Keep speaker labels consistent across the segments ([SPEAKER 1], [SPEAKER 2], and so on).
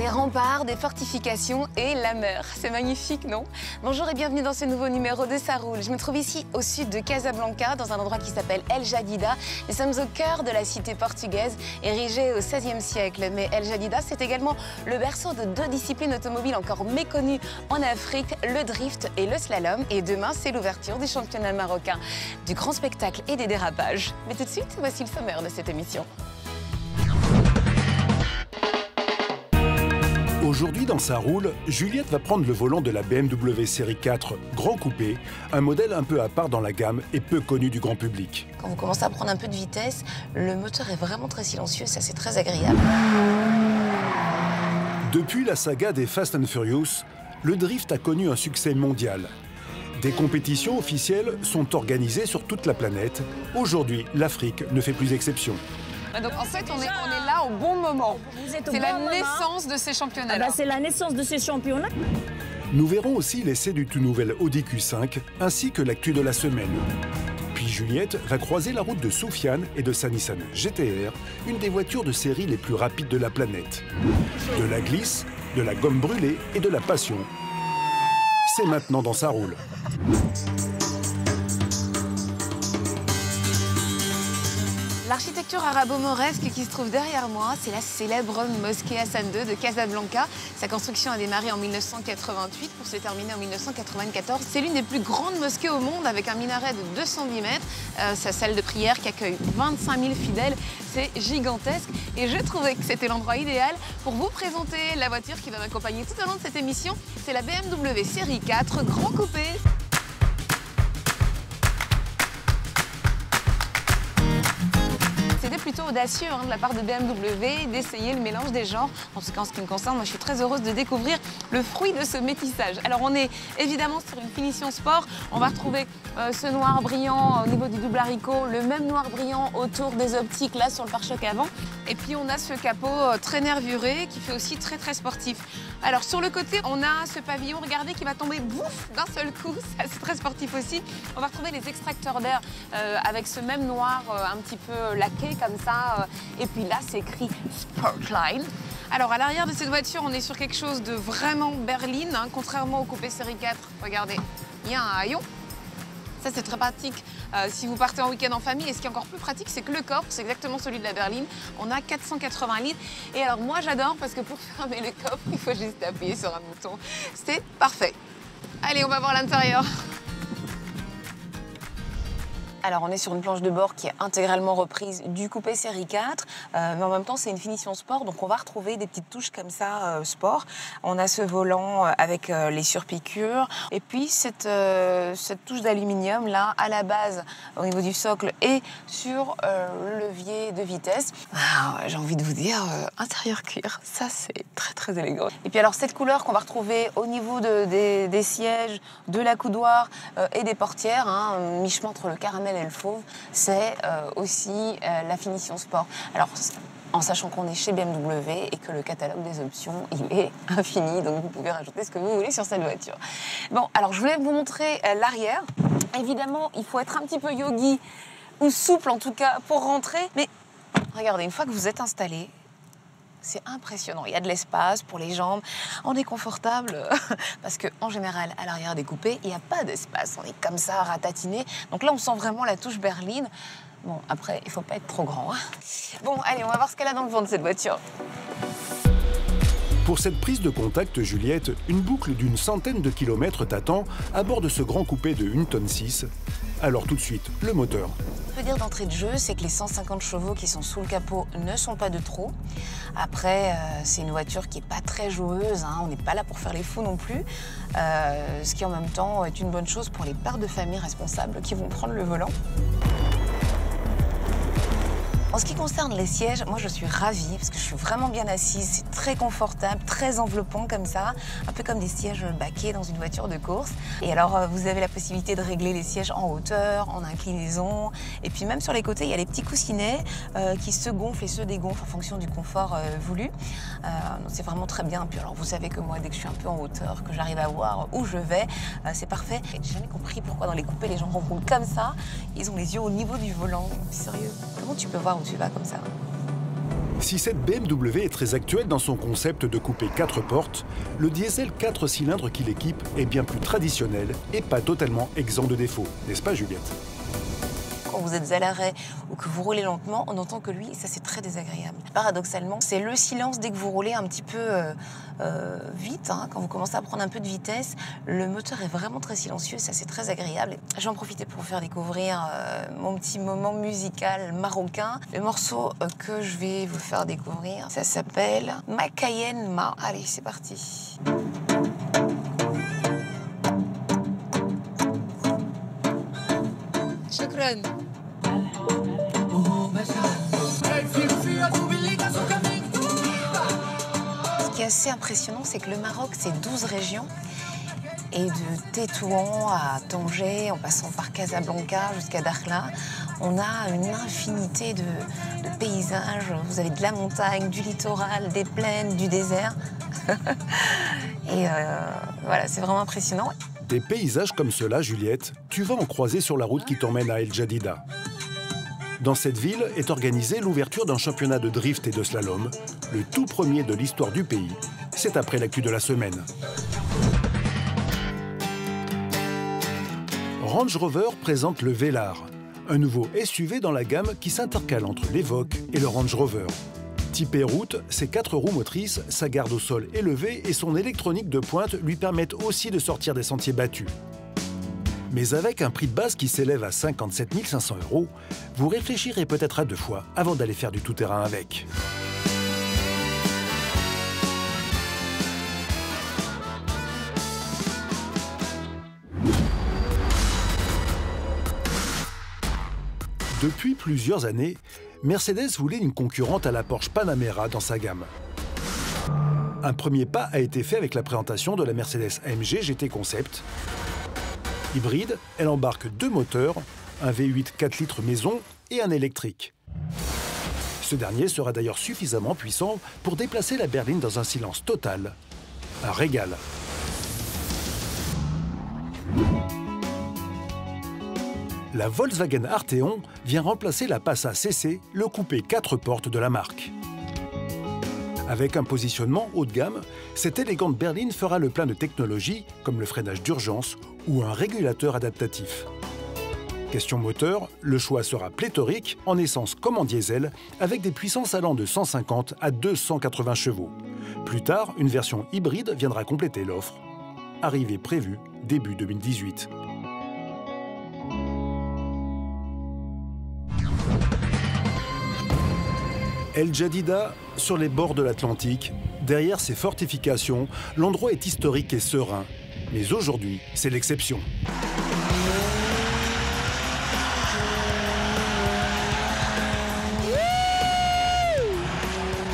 [SPEAKER 1] Des remparts, des fortifications et la mer. C'est magnifique, non? Bonjour et bienvenue dans ce nouveau numéro de Ça roule. Je me trouve ici au sud de Casablanca, dans un endroit qui s'appelle El Jadida. Nous sommes au cœur de la cité portugaise, érigée au XVIe siècle. Mais El Jadida, c'est également le berceau de deux disciplines automobiles encore méconnues en Afrique, le drift et le slalom. Et demain, c'est l'ouverture du championnat marocain, du grand spectacle et des dérapages. Mais tout de suite, voici le sommaire de cette émission.
[SPEAKER 2] Aujourd'hui dans Ça roule, Juliette va prendre le volant de la BMW série 4 Grand Coupé, un modèle un peu à part dans la gamme et peu connu du grand public.
[SPEAKER 1] Quand vous commencez à prendre un peu de vitesse, le moteur est vraiment très silencieux, ça c'est très agréable.
[SPEAKER 2] Depuis la saga des Fast and Furious, le drift a connu un succès mondial. Des compétitions officielles sont organisées sur toute la planète. Aujourd'hui, l'Afrique ne fait plus exception.
[SPEAKER 3] Donc en fait, on est là au bon moment. C'est la naissance de ces championnats.
[SPEAKER 4] C'est la naissance de ces championnats.
[SPEAKER 2] Nous verrons aussi l'essai du tout nouvel Audi Q5 ainsi que l'actu de la semaine. Puis Juliette va croiser la route de Soufiane et de sa Nissan GT-R, une des voitures de série les plus rapides de la planète. De la glisse, de la gomme brûlée et de la passion. C'est maintenant dans Ça roule.
[SPEAKER 1] L'architecture arabo-mauresque qui se trouve derrière moi, c'est la célèbre mosquée Hassan II de Casablanca. Sa construction a démarré en 1988 pour se terminer en 1994. C'est l'une des plus grandes mosquées au monde avec un minaret de 210 mètres. Sa salle de prière qui accueille 25 000 fidèles, c'est gigantesque. Et je trouvais que c'était l'endroit idéal pour vous présenter la voiture qui va m'accompagner tout au long de cette émission. C'est la BMW série 4 Grand Coupé. C'était plutôt audacieux de la part de BMW d'essayer le mélange des genres. En tout cas, en ce qui me concerne, moi je suis très heureuse de découvrir le fruit de ce métissage. Alors on est évidemment sur une finition sport. On va retrouver ce noir brillant au niveau du double haricot, le même noir brillant autour des optiques là sur le pare-choc avant. Et puis on a ce capot très nervuré qui fait aussi très sportif. Alors sur le côté, on a ce pavillon, regardez, qui va tomber bouf d'un seul coup. C'est très sportif aussi. On va retrouver les extracteurs d'air avec ce même noir un petit peu laqué comme ça. Et puis là, c'est écrit Sportline. Alors à l'arrière de cette voiture, on est sur quelque chose de vraiment berline, contrairement au coupé série 4. Regardez, il y a un haillon. Ça, c'est très pratique si vous partez en week-end en famille. Et ce qui est encore plus pratique, c'est que le coffre, c'est exactement celui de la berline. On a 480 litres. Et alors, moi, j'adore parce que pour fermer le coffre, il faut juste appuyer sur un bouton. C'est parfait. Allez, on va voir l'intérieur. Alors, on est sur une planche de bord qui est intégralement reprise du coupé série 4, mais en même temps, c'est une finition sport, donc on va retrouver des petites touches comme ça, sport. On a ce volant avec les surpiqûres, et puis cette touche d'aluminium, là, à la base, au niveau du socle, et sur le levier de vitesse. Ah, j'ai envie de vous dire, intérieur cuir, ça, c'est très élégant. Et puis alors, cette couleur qu'on va retrouver au niveau des sièges, de la coudoir et des portières, mi-chemin entre le caramel et le fauve, c'est aussi la finition sport. Alors, en sachant qu'on est chez BMW et que le catalogue des options, il est infini, donc vous pouvez rajouter ce que vous voulez sur cette voiture. Bon, alors je voulais vous montrer l'arrière. Évidemment, il faut être un petit peu yogi, ou souple en tout cas, pour rentrer. Mais regardez, une fois que vous êtes installé, c'est impressionnant. Il y a de l'espace pour les jambes. On est confortable parce qu'en général, à l'arrière des coupés, il n'y a pas d'espace. On est comme ça, ratatiné. Donc là, on sent vraiment la touche berline. Bon, après, il ne faut pas être trop grand. Bon, allez, on va voir ce qu'elle a dans le ventre, cette voiture.
[SPEAKER 2] Pour cette prise de contact, Juliette, une boucle d'une centaine de kilomètres t'attend à bord de ce grand coupé de 1,6 tonnes. Alors tout de suite, le moteur.
[SPEAKER 1] Ce que je peux dire d'entrée de jeu, c'est que les 150 chevaux qui sont sous le capot ne sont pas de trop. Après, c'est une voiture qui n'est pas très joueuse, on n'est pas là pour faire les fous non plus. Ce qui en même temps est une bonne chose pour les pères de famille responsables qui vont prendre le volant. En ce qui concerne les sièges, moi je suis ravie parce que je suis vraiment bien assise, c'est très confortable, très enveloppant comme ça, un peu comme des sièges baquets dans une voiture de course. Et alors vous avez la possibilité de régler les sièges en hauteur, en inclinaison, et puis même sur les côtés il y a les petits coussinets qui se gonflent et se dégonflent en fonction du confort voulu. C'est vraiment très bien. Puis alors vous savez que moi dès que je suis un peu en hauteur, que j'arrive à voir où je vais, c'est parfait. J'ai jamais compris pourquoi dans les coupés les gens roulent comme ça, ils ont les yeux au niveau du volant. Sérieux, comment tu peux voir où tu vas comme ça?
[SPEAKER 2] Si cette BMW est très actuelle dans son concept de coupé 4 portes, le diesel 4 cylindres qui l'équipe est bien plus traditionnel et pas totalement exempt de défauts. N'est-ce pas, Juliette?
[SPEAKER 1] Quand vous êtes à l'arrêt ou que vous roulez lentement, on n'entend que lui et ça c'est très désagréable. Paradoxalement, c'est le silence dès que vous roulez un petit peu vite, hein, quand vous commencez à prendre un peu de vitesse, le moteur est vraiment très silencieux, ça c'est très agréable. Je vais en profiter pour vous faire découvrir mon petit moment musical marocain. Le morceau que je vais vous faire découvrir, ça s'appelle Ma Cayenne Ma. Allez, c'est parti. Shukran. Ce qui est assez impressionnant, c'est que le Maroc, c'est 12 régions. Et de Tétouan à Tanger, en passant par Casablanca jusqu'à Dakhla, on a une infinité de paysages. Vous avez de la montagne, du littoral, des plaines, du désert. Et voilà, c'est vraiment impressionnant.
[SPEAKER 2] Des paysages comme cela, Juliette, tu vas en croiser sur la route qui t'emmène à El Jadida. Dans cette ville est organisée l'ouverture d'un championnat de drift et de slalom, le tout premier de l'histoire du pays. C'est après l'actu de la semaine. Range Rover présente le Velar, un nouveau SUV dans la gamme qui s'intercale entre l'Evoque et le Range Rover. Typé route, ses 4 roues motrices, sa garde au sol élevée et son électronique de pointe lui permettent aussi de sortir des sentiers battus. Mais avec un prix de base qui s'élève à 57 500 €, vous réfléchirez peut-être à 2 fois avant d'aller faire du tout-terrain avec. Depuis plusieurs années, Mercedes voulait une concurrente à la Porsche Panamera dans sa gamme. Un premier pas a été fait avec la présentation de la Mercedes AMG GT Concept. Hybride, elle embarque 2 moteurs, un V8 4 litres maison et un électrique. Ce dernier sera d'ailleurs suffisamment puissant pour déplacer la berline dans un silence total. Un régal. La Volkswagen Arteon vient remplacer la Passat CC, le coupé 4 portes de la marque. Avec un positionnement haut de gamme, cette élégante berline fera le plein de technologies comme le freinage d'urgence ou un régulateur adaptatif. Question moteur, le choix sera pléthorique, en essence comme en diesel, avec des puissances allant de 150 à 280 chevaux. Plus tard, une version hybride viendra compléter l'offre. Arrivée prévue début 2018. El Jadida, sur les bords de l'Atlantique, derrière ses fortifications, l'endroit est historique et serein. Mais aujourd'hui, c'est l'exception.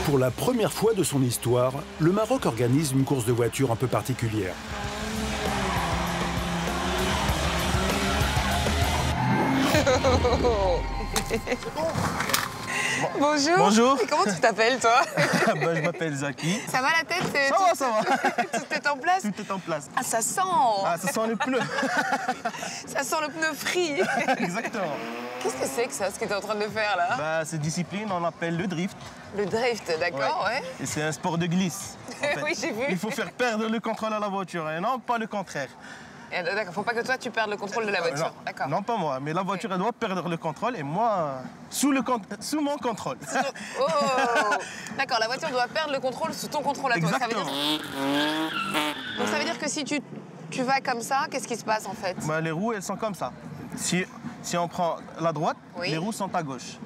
[SPEAKER 2] Pour la première fois de son histoire, le Maroc organise une course de voitures un peu particulière.
[SPEAKER 1] Bonjour.
[SPEAKER 4] Bonjour.
[SPEAKER 1] Et comment tu t'appelles, toi?
[SPEAKER 4] Je m'appelle Zaki.
[SPEAKER 1] Ça va la tête?
[SPEAKER 4] Ça va.
[SPEAKER 1] Tout est en place?
[SPEAKER 4] Tout est en place.
[SPEAKER 1] Ah, ça sent.
[SPEAKER 4] Ah, ça sent le pneu.
[SPEAKER 1] Ça sent le pneu frit.
[SPEAKER 4] Exactement.
[SPEAKER 1] Qu'est-ce que c'est que ça, ce que tu es en train de faire, là?
[SPEAKER 4] Bah, cette discipline, on l'appelle le drift.
[SPEAKER 1] Le drift, d'accord, ouais.
[SPEAKER 4] Et c'est un sport de glisse. En fait.
[SPEAKER 1] Oui, j'ai vu.
[SPEAKER 4] Il faut faire perdre le contrôle à la voiture, et non pas le contraire.
[SPEAKER 1] D'accord, faut pas que toi, tu perdes le contrôle de la voiture.
[SPEAKER 4] Non,
[SPEAKER 1] D'accord.
[SPEAKER 4] non, pas moi, mais la voiture, elle doit perdre le contrôle, et moi, sous mon contrôle.
[SPEAKER 1] Oh. D'accord, la voiture doit perdre le contrôle sous ton contrôle à toi.
[SPEAKER 4] Exactement.
[SPEAKER 1] Donc ça veut dire que si tu vas comme ça, qu'est-ce qui se passe en fait?
[SPEAKER 4] Bah, les roues, elles sont comme ça. Si on prend la droite,
[SPEAKER 1] oui,
[SPEAKER 4] les roues sont à gauche.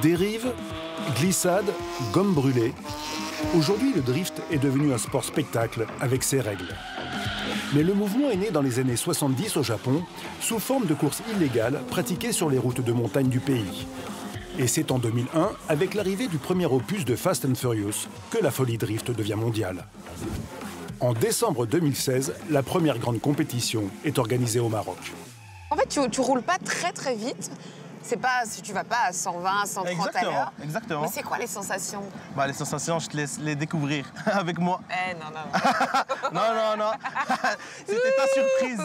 [SPEAKER 2] Dérive, glissade, gomme brûlée. Aujourd'hui, le drift est devenu un sport spectacle avec ses règles. Mais le mouvement est né dans les années 70 au Japon, sous forme de courses illégales pratiquées sur les routes de montagne du pays. Et c'est en 2001, avec l'arrivée du premier opus de Fast and Furious, que la folie drift devient mondiale. En décembre 2016, la première grande compétition est organisée au Maroc.
[SPEAKER 1] En fait, tu roules pas très très vite, Tu vas pas à 120, 130 à l'heure.
[SPEAKER 4] Exactement.
[SPEAKER 1] Mais c'est quoi les sensations?
[SPEAKER 4] Bah, les sensations, je te laisse les découvrir avec moi.
[SPEAKER 1] Non.
[SPEAKER 4] Non. C'était ta surprise.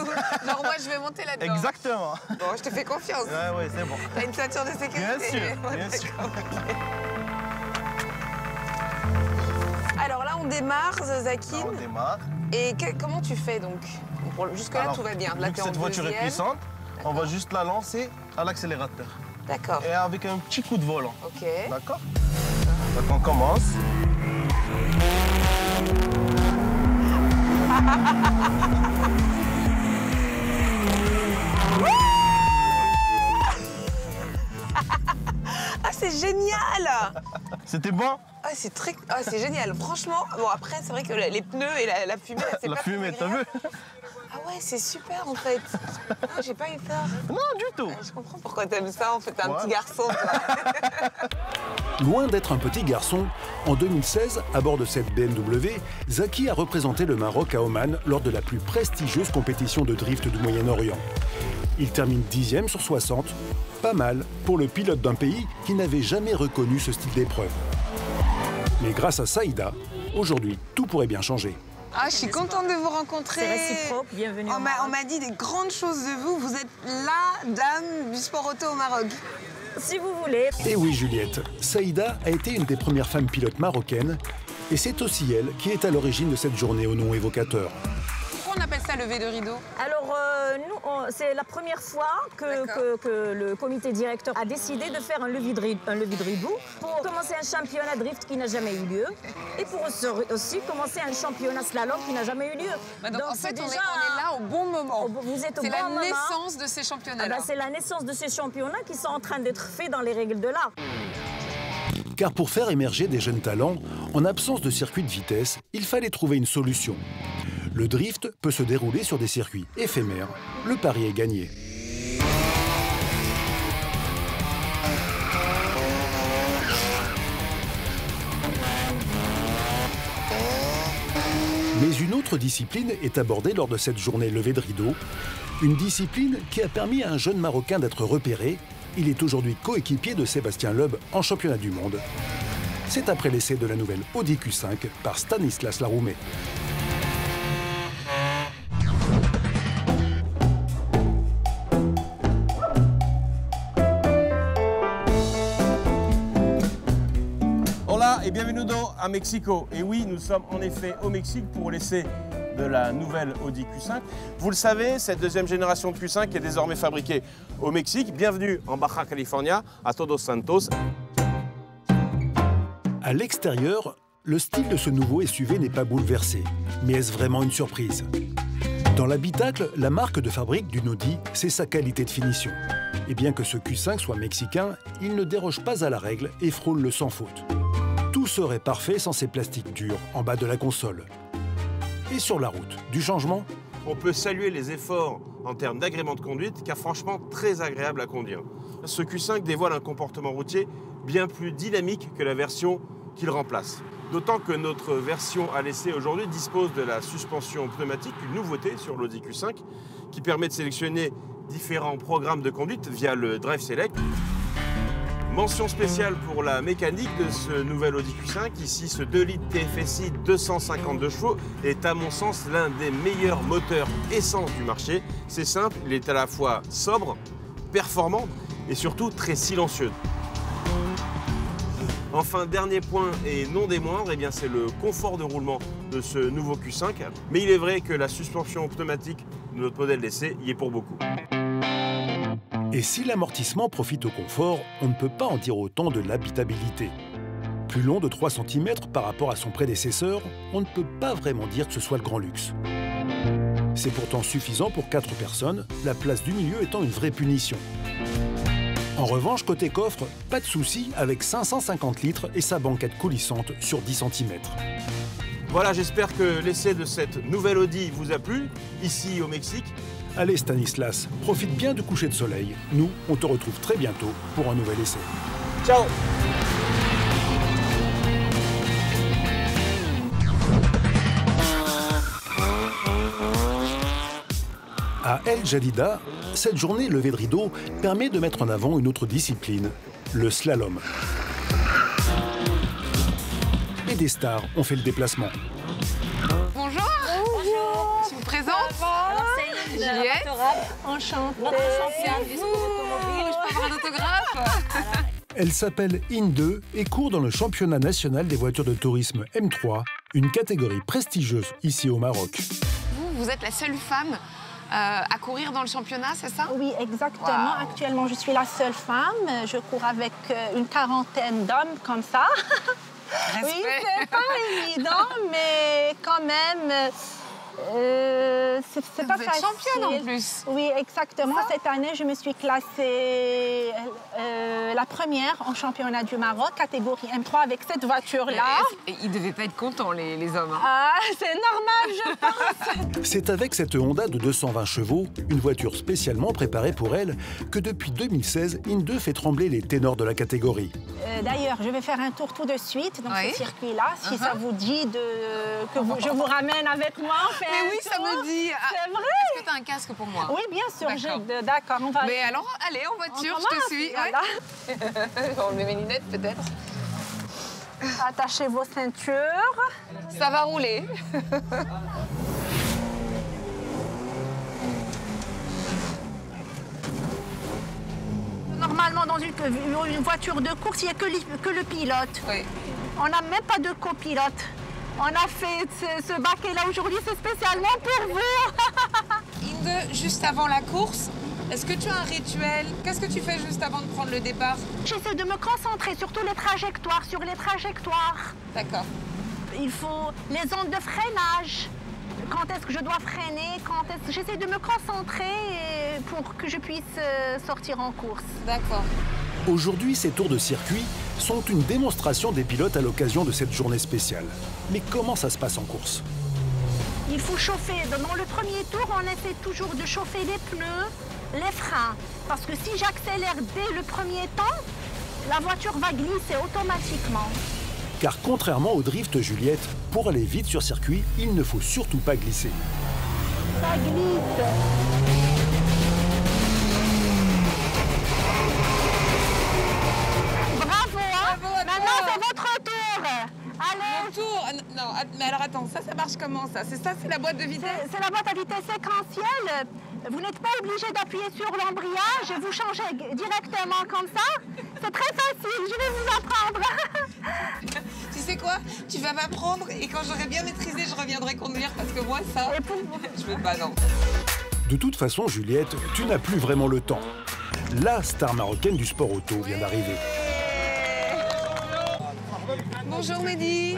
[SPEAKER 1] Genre moi, je vais monter là-dedans.
[SPEAKER 4] Exactement.
[SPEAKER 1] Bon, je te fais confiance.
[SPEAKER 4] Ouais, c'est bon.
[SPEAKER 1] T'as une ceinture de sécurité?
[SPEAKER 4] Bien sûr.
[SPEAKER 1] Alors là, on démarre, Zakine.
[SPEAKER 4] On démarre.
[SPEAKER 1] Et comment tu fais donc? Jusque-là, tout va bien. Là,
[SPEAKER 4] vu que cette voiture est puissante, on va juste la lancer à l'accélérateur.
[SPEAKER 1] D'accord.
[SPEAKER 4] Et avec un petit coup de volant.
[SPEAKER 1] Ok.
[SPEAKER 4] D'accord? Donc on commence.
[SPEAKER 1] Ah, c'est génial!
[SPEAKER 4] C'était bon?
[SPEAKER 1] Ah, c'est génial. Franchement, bon, après, c'est vrai que les pneus et la fumée, là, c'est
[SPEAKER 4] La
[SPEAKER 1] pas très
[SPEAKER 4] fumée, t'as vu?
[SPEAKER 1] agréable. Ah ouais, c'est super, en fait. Ah, j'ai pas eu peur.
[SPEAKER 4] Non, du tout.
[SPEAKER 1] Je comprends pourquoi t'aimes ça, en fait. T'es un petit garçon, toi.
[SPEAKER 2] Loin d'être un petit garçon, en 2016, à bord de cette BMW, Zaki a représenté le Maroc à Oman lors de la plus prestigieuse compétition de drift du Moyen-Orient. Il termine 10e sur 60, pas mal pour le pilote d'un pays qui n'avait jamais reconnu ce style d'épreuve. Mais grâce à Saïda, aujourd'hui, tout pourrait bien changer.
[SPEAKER 1] Ah, je suis contente de vous rencontrer.
[SPEAKER 5] C'est réciproque, bienvenue au Maroc.
[SPEAKER 1] On m'a dit des grandes choses de vous. Vous êtes la dame du sport auto au Maroc.
[SPEAKER 5] Si vous voulez.
[SPEAKER 2] Et oui, Juliette, Saïda a été une des premières femmes pilotes marocaines, et c'est aussi elle qui est à l'origine de cette journée au nom évocateur.
[SPEAKER 1] Pourquoi on appelle ça lever de rideau?
[SPEAKER 5] Alors, c'est la première fois que le comité directeur a décidé de faire un lever de rideau pour commencer un championnat drift qui n'a jamais eu lieu et pour aussi commencer un championnat slalom qui n'a jamais eu lieu.
[SPEAKER 3] Donc en fait, on est là au bon moment.
[SPEAKER 5] Vous êtes au bon
[SPEAKER 3] C'est
[SPEAKER 5] moment.
[SPEAKER 3] la naissance de ces championnats-là.
[SPEAKER 5] C'est la naissance de ces championnats qui sont en train d'être faits dans les règles de l'art.
[SPEAKER 2] Car pour faire émerger des jeunes talents, en absence de circuit de vitesse, il fallait trouver une solution. Le drift peut se dérouler sur des circuits éphémères. Le pari est gagné. Mais une autre discipline est abordée lors de cette journée levée de rideau. Une discipline qui a permis à un jeune Marocain d'être repéré. Il est aujourd'hui coéquipier de Sébastien Loeb en championnat du monde. C'est après l'essai de la nouvelle Audi Q5 par Stanislas Laroumé.
[SPEAKER 6] Hola et bienvenue à Mexico. Et oui, nous sommes en effet au Mexique pour l'essai de la nouvelle Audi Q5. Vous le savez, cette deuxième génération de Q5 est désormais fabriquée au Mexique. Bienvenue en Baja California, à Todos Santos.
[SPEAKER 2] À l'extérieur, le style de ce nouveau SUV n'est pas bouleversé. Mais est-ce vraiment une surprise? Dans l'habitacle, la marque de fabrique d'une Audi, c'est sa qualité de finition. Et bien que ce Q5 soit mexicain, il ne déroge pas à la règle et frôle le sans faute. Tout serait parfait sans ces plastiques durs en bas de la console. Et sur la route, du changement?
[SPEAKER 6] On peut saluer les efforts en termes d'agrément de conduite, car franchement très agréable à conduire. Ce Q5 dévoile un comportement routier bien plus dynamique que la version qu'il remplace. D'autant que notre version à l'essai aujourd'hui dispose de la suspension pneumatique, une nouveauté sur l'Audi Q5, qui permet de sélectionner différents programmes de conduite via le Drive Select. Mention spéciale pour la mécanique de ce nouvel Audi Q5. Ici, ce 2 litres TFSI 252 chevaux est à mon sens l'un des meilleurs moteurs essence du marché. C'est simple, il est à la fois sobre, performant et surtout très silencieux. Enfin, dernier point et non des moindres, eh c'est le confort de roulement de ce nouveau Q5. Mais il est vrai que la suspension pneumatique de notre modèle d'essai y est pour beaucoup.
[SPEAKER 2] Et si l'amortissement profite au confort, on ne peut pas en dire autant de l'habitabilité. Plus long de 3 cm par rapport à son prédécesseur, on ne peut pas vraiment dire que ce soit le grand luxe. C'est pourtant suffisant pour 4 personnes, la place du milieu étant une vraie punition. En revanche, côté coffre, pas de souci avec 550 litres et sa banquette coulissante sur 10 cm.
[SPEAKER 6] Voilà, j'espère que l'essai de cette nouvelle Audi vous a plu, ici au Mexique.
[SPEAKER 2] Allez Stanislas, profite bien du coucher de soleil. Nous, on te retrouve très bientôt pour un nouvel essai.
[SPEAKER 6] Ciao!
[SPEAKER 2] À El Jadida, cette journée levée de rideau permet de mettre en avant une autre discipline, le slalom. Et des stars ont fait le déplacement.
[SPEAKER 3] Bonjour.
[SPEAKER 5] Bonjour.
[SPEAKER 3] Je vous présente.
[SPEAKER 5] Alors, c'est
[SPEAKER 3] Juliette.
[SPEAKER 5] Enchantée.
[SPEAKER 3] Notre championne du sport automobile. Je peux avoir un autographe?
[SPEAKER 2] Elle s'appelle Inde et court dans le championnat national des voitures de tourisme M3, une catégorie prestigieuse ici au Maroc.
[SPEAKER 3] Vous êtes la seule femme à courir dans le championnat, c'est ça?
[SPEAKER 7] Oui, exactement.
[SPEAKER 3] Wow.
[SPEAKER 7] Actuellement, je suis la seule femme. Je cours avec une quarantaine d'hommes comme ça.
[SPEAKER 3] Respect.
[SPEAKER 7] Oui, c'est pas évident, mais quand même, c'est pas
[SPEAKER 3] Vous êtes
[SPEAKER 7] facile.
[SPEAKER 3] championne en plus.
[SPEAKER 7] Oui, exactement. Cette année, je me suis classée la première en championnat du Maroc, catégorie M3, avec cette voiture-là.
[SPEAKER 3] Et ils devaient pas être contents, les hommes. Hein.
[SPEAKER 7] Ah, c'est normal, je pense.
[SPEAKER 2] C'est avec cette Honda de 220 chevaux, une voiture spécialement préparée pour elle, que depuis 2016, Inde fait trembler les ténors de la catégorie.
[SPEAKER 7] D'ailleurs, je vais faire un tour tout de suite dans
[SPEAKER 3] Oui.
[SPEAKER 7] ce circuit-là, si ça vous dit je vous ramène avec moi.
[SPEAKER 3] Mais oui, ça me dit.
[SPEAKER 7] C'est vrai?
[SPEAKER 3] Est-ce que tu as un casque pour moi?
[SPEAKER 7] Oui, bien sûr.
[SPEAKER 3] D'accord.
[SPEAKER 7] D'accord, on va...
[SPEAKER 3] Mais alors, allez, en voiture,
[SPEAKER 7] On
[SPEAKER 3] je te
[SPEAKER 7] commence,
[SPEAKER 3] suis.
[SPEAKER 7] voilà.
[SPEAKER 3] Ouais. Je vais enlever mes lunettes, peut-être.
[SPEAKER 7] Attachez vos ceintures.
[SPEAKER 3] Ça va rouler.
[SPEAKER 7] Normalement, dans une voiture de course, il n'y a que le pilote.
[SPEAKER 3] Oui.
[SPEAKER 7] On n'a même pas de copilote. On a fait ce baquet-là aujourd'hui, c'est spécialement pour vous.
[SPEAKER 3] Inde, juste avant la course, est-ce que tu as un rituel? Qu'est-ce que tu fais juste avant de prendre le départ?
[SPEAKER 7] J'essaie de me concentrer sur les trajectoires.
[SPEAKER 3] D'accord.
[SPEAKER 7] Il faut les ondes de freinage. Quand est-ce que je dois freiner? J'essaie de me concentrer pour que je puisse sortir en course.
[SPEAKER 3] D'accord.
[SPEAKER 2] Aujourd'hui, ces tours de circuit sont une démonstration des pilotes à l'occasion de cette journée spéciale. Mais comment ça se passe en course?
[SPEAKER 7] Il faut chauffer. Dans le premier tour, on essaie toujours de chauffer les pneus, les freins. Parce que si j'accélère dès le premier temps, la voiture va glisser automatiquement.
[SPEAKER 2] Car contrairement au drift, Juliette, pour aller vite sur circuit, il ne faut surtout pas glisser.
[SPEAKER 7] Ça glisse. Bravo, hein?
[SPEAKER 3] Bravo à toi.
[SPEAKER 7] Maintenant, c'est votre tour. Allez.
[SPEAKER 3] Mon tour. Non, mais alors attends, ça marche comment ça? C'est la boîte de vitesse?
[SPEAKER 7] C'est la boîte à vitesse séquentielle. Vous n'êtes pas obligé d'appuyer sur l'embrayage et vous changez directement comme ça. C'est très facile, je vais vous apprendre.
[SPEAKER 3] Tu sais quoi? Tu vas m'apprendre et quand j'aurai bien maîtrisé, je reviendrai conduire parce que moi, ça, je veux pas, non.
[SPEAKER 2] De toute façon, Juliette, tu n'as plus vraiment le temps. La star marocaine du sport auto vient d'arriver.
[SPEAKER 3] Bonjour Mehdi.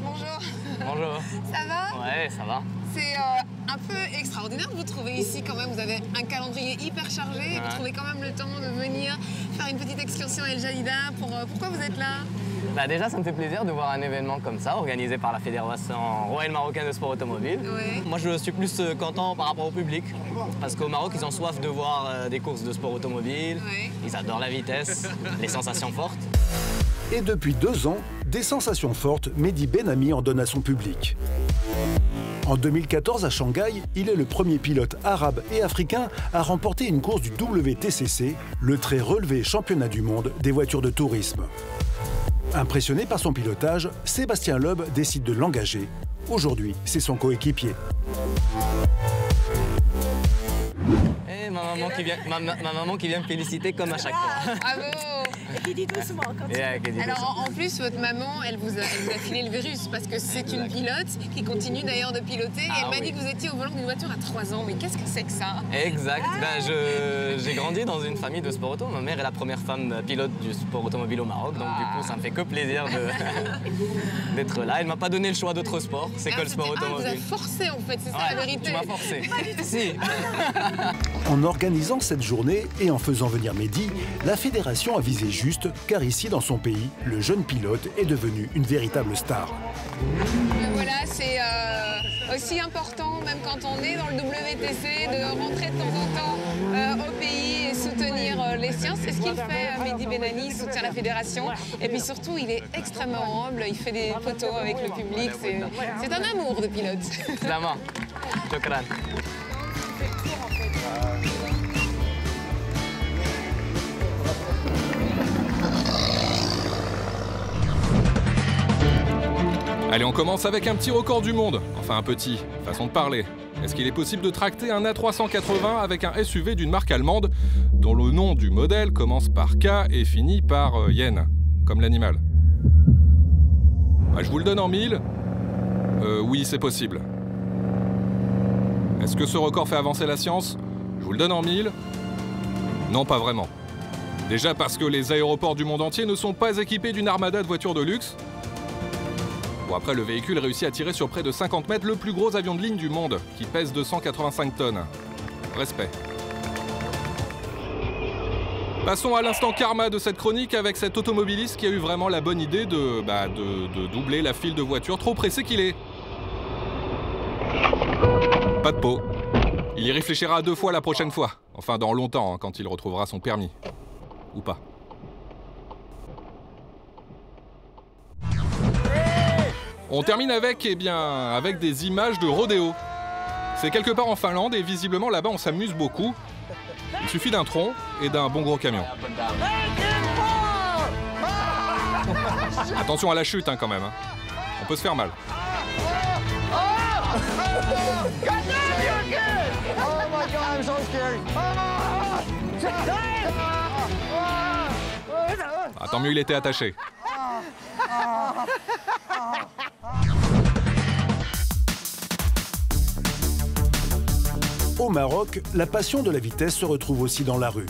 [SPEAKER 3] Bonjour.
[SPEAKER 8] Bonjour.
[SPEAKER 3] Ça va?
[SPEAKER 8] Ouais, ça va.
[SPEAKER 3] C'est un peu extraordinaire de vous trouver ici quand même. Vous avez un calendrier hyper chargé et vous trouvez quand même le temps de venir faire une petite excursion à El Jadida. Pourquoi vous êtes là?
[SPEAKER 8] Bah déjà, ça me fait plaisir de voir un événement comme ça, organisé par la Fédération royale marocaine de sport automobile.
[SPEAKER 3] Ouais.
[SPEAKER 8] Moi, je suis plus content par rapport au public, parce qu'au Maroc, ils ont soif de voir des courses de sport automobile.
[SPEAKER 3] Ouais.
[SPEAKER 8] Ils adorent la vitesse, les sensations fortes.
[SPEAKER 2] Et depuis 2 ans, des sensations fortes, Mehdi Benami en donne à son public. En 2014, à Shanghai, il est le premier pilote arabe et africain à remporter une course du WTCC, le très relevé championnat du monde des voitures de tourisme. Impressionné par son pilotage, Sébastien Loeb décide de l'engager. Aujourd'hui, c'est son coéquipier.
[SPEAKER 8] Et ma maman qui vient me féliciter comme à chaque fois.
[SPEAKER 3] Bravo.
[SPEAKER 7] Et qui dit doucement quand
[SPEAKER 8] Yeah, qui dit
[SPEAKER 3] Alors en plus, votre maman, elle vous a filé le virus parce que c'est une pilote qui continue d'ailleurs de piloter. Et elle m'a dit que vous étiez au volant d'une voiture à 3 ans. Mais qu'est-ce que c'est que ça?
[SPEAKER 8] Exact. Ben, j'ai grandi dans une famille de sport auto. Ma mère est la première femme pilote du sport automobile au Maroc. Donc du coup, ça me fait que plaisir d'être là. Elle m'a pas donné le choix d'autres sports. C'est que le sport
[SPEAKER 3] Elle vous a
[SPEAKER 8] automobile.
[SPEAKER 3] forcé en fait, c'est ça la vérité.
[SPEAKER 8] Tu m'as forcé. Si.
[SPEAKER 2] En organisant cette journée et en faisant venir Mehdi, la fédération a visé juste, car ici, dans son pays, le jeune pilote est devenu une véritable star.
[SPEAKER 3] Voilà, c'est aussi important, même quand on est dans le WTC, de rentrer de temps en temps au pays et soutenir les siens. C'est ce qu'il fait, Mehdi Benami, il soutient la fédération. Et puis surtout, il est extrêmement humble, il fait des photos avec le public. C'est un amour de pilote.
[SPEAKER 8] Clairement. Shukran.
[SPEAKER 9] Allez, on commence avec un petit record du monde. Enfin, un petit, façon de parler. Est-ce qu'il est possible de tracter un A380 avec un SUV d'une marque allemande dont le nom du modèle commence par K et finit par yen, comme l'animal? Je vous le donne en 1000. Oui, c'est possible. Est-ce que ce record fait avancer la science? Je vous le donne en 1000. Non, pas vraiment. Déjà parce que les aéroports du monde entier ne sont pas équipés d'une armada de voitures de luxe. Bon, après, le véhicule réussit à tirer sur près de 50 mètres le plus gros avion de ligne du monde, qui pèse 285 tonnes. Respect. Passons à l'instant karma de cette chronique avec cet automobiliste qui a eu vraiment la bonne idée de doubler la file de voitures, trop pressé qu'il est. Pas de peau. Il y réfléchira 2 fois la prochaine fois. Enfin, dans longtemps, hein, quand il retrouvera son permis. Ou pas. On termine avec des images de rodéo. C'est quelque part en Finlande et visiblement là-bas on s'amuse beaucoup. Il suffit d'un tronc et d'un bon gros camion. Attention à la chute hein, quand même. Hein. On peut se faire mal. Ah, tant mieux il était attaché.
[SPEAKER 2] Au Maroc, la passion de la vitesse se retrouve aussi dans la rue.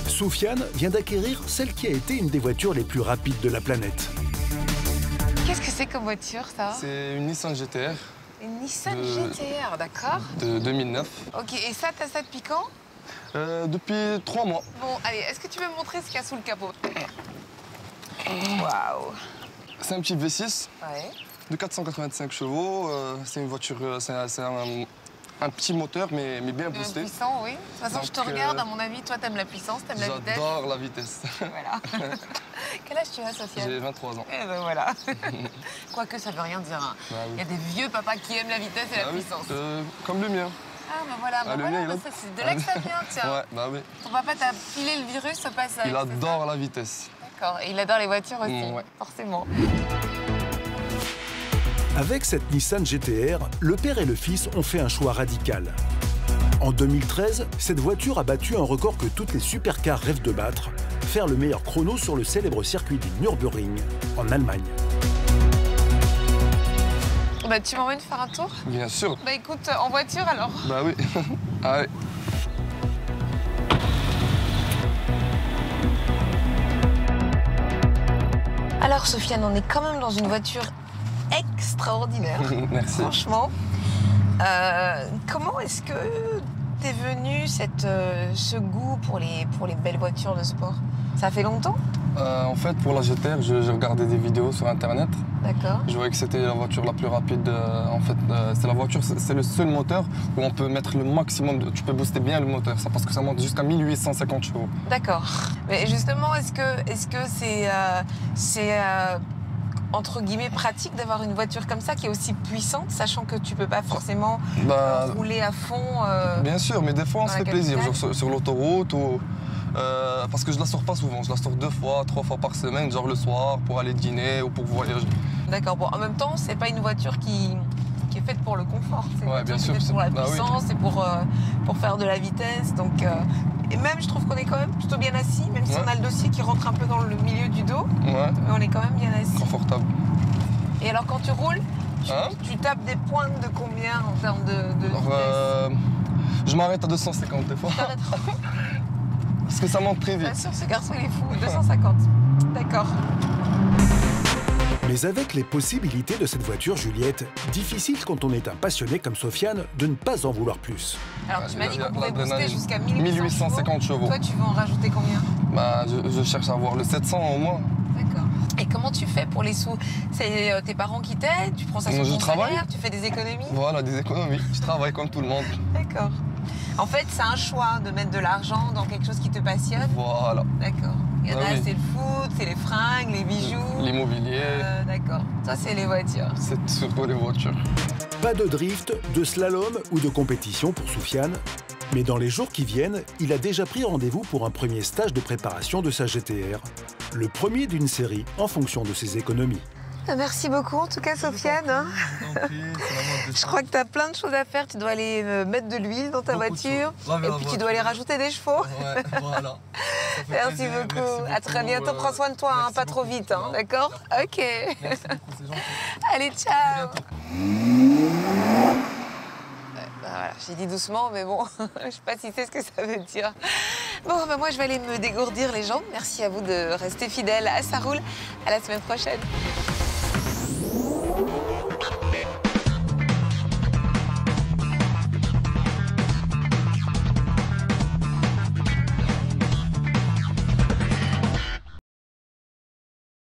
[SPEAKER 2] Soufiane vient d'acquérir celle qui a été une des voitures les plus rapides de la planète.
[SPEAKER 1] Qu'est-ce que c'est comme voiture, ça?
[SPEAKER 10] C'est une Nissan GTR.
[SPEAKER 1] Une Nissan GTR, d'accord.
[SPEAKER 10] De 2009.
[SPEAKER 1] Ok, et ça, t'as ça depuis quand?
[SPEAKER 10] Depuis 3 mois.
[SPEAKER 1] Bon, allez, est-ce que tu peux me montrer ce qu'il y a sous le capot? Waouh!
[SPEAKER 10] C'est un petit V6
[SPEAKER 1] ouais.
[SPEAKER 10] de 485 chevaux. C'est une voiture, c'est un petit moteur, mais bien boosté.
[SPEAKER 1] Puissant, oui. De toute façon, je te regarde, à mon avis, toi, t'aimes la puissance, t'aimes la vitesse.
[SPEAKER 10] J'adore la vitesse.
[SPEAKER 1] Voilà. Quel âge tu as, Sofiane?
[SPEAKER 10] J'ai 23 ans.
[SPEAKER 1] Eh ben voilà. Quoique, ça veut rien dire. Hein.
[SPEAKER 10] Bah, oui.
[SPEAKER 1] Il y a des vieux papas qui aiment la vitesse et la puissance.
[SPEAKER 10] Comme le mien.
[SPEAKER 1] Ah, ben voilà, c'est de là que ça vient, tiens.
[SPEAKER 10] Ouais, bah oui.
[SPEAKER 1] Ton papa t'a filé le virus au passage.
[SPEAKER 10] Il adore la vitesse.
[SPEAKER 1] D'accord, et il adore les voitures aussi,
[SPEAKER 10] ouais.
[SPEAKER 1] forcément.
[SPEAKER 2] Avec cette Nissan GTR, le père et le fils ont fait un choix radical. En 2013, cette voiture a battu un record que toutes les supercars rêvent de battre, faire le meilleur chrono sur le célèbre circuit du Nürburgring, en Allemagne.
[SPEAKER 1] Bah, tu m'emmènes faire un tour?
[SPEAKER 10] Bien sûr.
[SPEAKER 1] Bah écoute, en voiture alors?
[SPEAKER 10] Bah oui. Allez.
[SPEAKER 1] Alors Sofiane, on est quand même dans une voiture extraordinaire.
[SPEAKER 10] Merci.
[SPEAKER 1] Franchement. Comment est-ce que t'es venu ce goût pour les belles voitures de sport? Ça fait longtemps?
[SPEAKER 10] En fait, pour la GTR, j'ai regardé des vidéos sur Internet.
[SPEAKER 1] D'accord.
[SPEAKER 10] Je voyais que c'était la voiture la plus rapide. En fait, c'est le seul moteur où on peut mettre le maximum. Tu peux booster bien le moteur, ça, parce que ça monte jusqu'à 1850 chevaux.
[SPEAKER 1] D'accord. Mais justement, est-ce que c'est entre guillemets pratique d'avoir une voiture comme ça qui est aussi puissante, sachant que tu peux pas forcément rouler à fond?
[SPEAKER 10] Bien sûr, mais des fois on se fait plaisir, genre sur l'autoroute ou. Parce que je la sors pas souvent, je la sors 2 fois, 3 fois par semaine, genre le soir pour aller dîner ou pour voyager.
[SPEAKER 1] D'accord, bon en même temps c'est pas une voiture qui est faite pour le confort, c'est
[SPEAKER 10] ouais, bien sûr,
[SPEAKER 1] pour la puissance et pour faire de la vitesse. Donc, et même je trouve qu'on est quand même plutôt bien assis, même si on a le dossier qui rentre un peu dans le milieu du dos, mais on est quand même bien assis.
[SPEAKER 10] Confortable.
[SPEAKER 1] Et alors quand tu roules, tu tapes des pointes de combien en termes de vitesse?
[SPEAKER 10] Je m'arrête à 250 des fois. Parce que ça monte très vite.
[SPEAKER 1] Bien sûr, ce garçon il est fou, 250. D'accord.
[SPEAKER 2] Mais avec les possibilités de cette voiture, Juliette, difficile quand on est un passionné comme Sofiane de ne pas en vouloir plus.
[SPEAKER 1] Alors tu m'as dit qu'on pouvait booster jusqu'à
[SPEAKER 10] 1850 chevaux.
[SPEAKER 1] Toi tu veux en rajouter combien?
[SPEAKER 10] Je cherche à avoir le 700 au moins.
[SPEAKER 1] D'accord. Et comment tu fais pour les sous? C'est tes parents qui t'aident? Tu prends ça sur ton salaire? Tu fais des économies?
[SPEAKER 10] Voilà, des économies. Je travaille comme tout le monde.
[SPEAKER 1] D'accord. En fait, c'est un choix de mettre de l'argent dans quelque chose qui te passionne?
[SPEAKER 10] Voilà.
[SPEAKER 1] D'accord. Il y en a, c'est le foot, c'est les fringues, les bijoux.
[SPEAKER 10] l'immobilier.
[SPEAKER 1] D'accord. Ça, c'est les voitures.
[SPEAKER 10] C'est surtout les voitures.
[SPEAKER 2] Pas de drift, de slalom ou de compétition pour Soufiane. Mais dans les jours qui viennent, il a déjà pris rendez-vous pour un premier stage de préparation de sa GTR. Le premier d'une série en fonction de ses économies.
[SPEAKER 1] Merci beaucoup en tout cas Sofiane. Je crois que tu as plein de choses à faire. Tu dois aller mettre de l'huile dans ta voiture. Et puis tu dois aller rajouter des chevaux.
[SPEAKER 10] Ouais, voilà.
[SPEAKER 1] Merci beaucoup. À très bientôt. Prends soin de toi, hein, pas trop vite. Hein, d'accord? Ok.
[SPEAKER 10] Merci beaucoup, c'est gentil.
[SPEAKER 1] Allez, ciao. Voilà, j'ai dit doucement, mais bon, je sais pas si c'est ce que ça veut dire. Bon, ben moi, je vais aller me dégourdir les jambes. Merci à vous de rester fidèles à Ça roule. À la semaine prochaine.